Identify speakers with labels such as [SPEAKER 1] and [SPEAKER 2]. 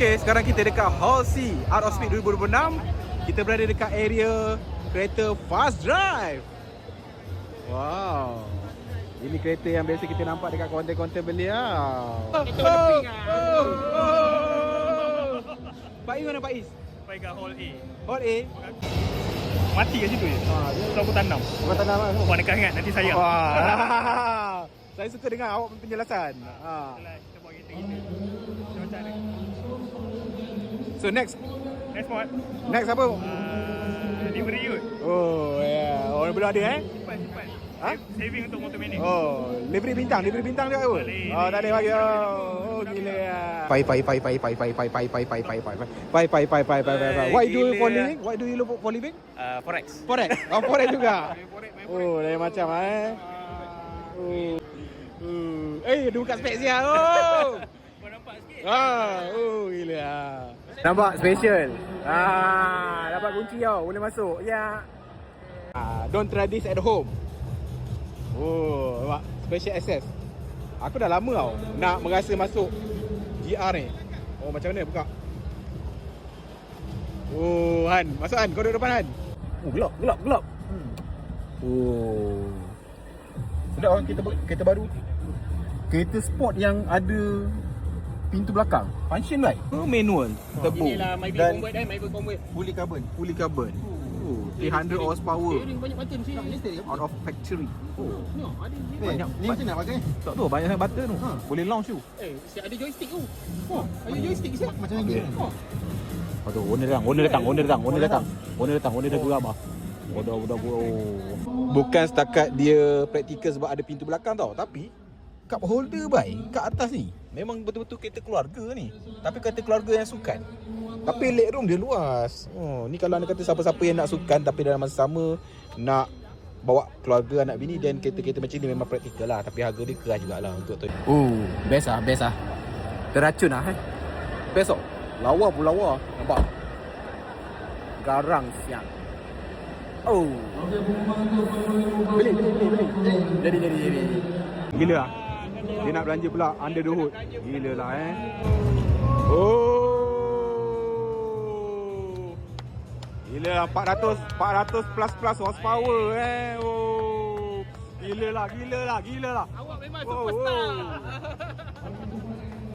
[SPEAKER 1] Okay, sekarang kita dekat Hall C Art of Speed 2026. Kita berada dekat area kereta Fast Drive. Wow. Ini kereta yang biasa kita nampak dekat konten-konten beliau. Pak Is mana Pak Is?
[SPEAKER 2] Sampai kat hall A.
[SPEAKER 1] Hall A.
[SPEAKER 2] Mati kat situ je. So aku tanam.
[SPEAKER 1] Bukan tanam lah.
[SPEAKER 2] Puan dekat ingat nanti sayang.
[SPEAKER 1] Wah. Saya suka dengar awak penjelasan.
[SPEAKER 2] Itulah kita buat kereta kita. Macam mana?
[SPEAKER 1] So next
[SPEAKER 2] Next what?
[SPEAKER 1] apa?
[SPEAKER 2] Delivery you.
[SPEAKER 1] Oh yeah. Orang belum ada
[SPEAKER 2] Simpan.
[SPEAKER 1] Ha?
[SPEAKER 2] Saving untuk motor minit.
[SPEAKER 1] Oh, livery bintang juga apa?
[SPEAKER 2] Boleh.
[SPEAKER 1] Oh, tak ada bagi. Oh, gila ya. Pai. What do you for living? What do you look for living?
[SPEAKER 2] Forex.
[SPEAKER 1] Forex. Oh, Forex juga.
[SPEAKER 2] Forex.
[SPEAKER 1] Oh, lain macam ada buka spek sial. Oh.
[SPEAKER 2] Kau nampak sikit?
[SPEAKER 1] Gila. Nampak special. Dapat kunci tau, boleh masuk. Ya. Don't try this at home. Oh, nampak special access. Aku dah lama tau nak merasa masuk GR ni. Oh, macam mana buka? Oh, Han, masuk Han, kau duduk depan Han. Oh, gelap. Oh. Sedap kan kereta baru. Kereta sport yang ada pintu belakang. Function light. Manual, turbo.
[SPEAKER 2] Inilah my
[SPEAKER 1] dan
[SPEAKER 2] convert.
[SPEAKER 1] fully carbon. 300 horsepower.
[SPEAKER 2] Banyak button sih.
[SPEAKER 1] Out of factory. Oh,
[SPEAKER 2] Ada
[SPEAKER 1] banyak.
[SPEAKER 3] Ni macam nak pakai?
[SPEAKER 1] Tak tahu banyak sangat button tu. Boleh launch tu.
[SPEAKER 2] siap ada joystick tu. Ada joystick siap.
[SPEAKER 3] Macam ni.
[SPEAKER 1] Aduh, owner datang. Owner dah geram ah. Udah. Bukan setakat dia praktikal sebab ada pintu belakang tau, tapi cup holder kat atas ni memang betul-betul kereta keluarga ni. Tapi kereta keluarga yang sukan. Tapi legroom dia luas. Oh, ni kalau anda kata siapa-siapa yang nak sukan tapi dalam masa sama nak bawa keluarga anak bini, dan kereta-kereta macam ni memang praktikal lah. Tapi harga dia keras jugalah untuk tu. Best ah. Teracun lah Best tau. Lawa. Nampak? Garang siang. Oh. Beli. Jadi. Gila lah. Dia nak belanja pula under the hood. Gila lah Oh. Gila lah 400 plus horsepower Oh. Gila lah.
[SPEAKER 2] Awak memang superstar.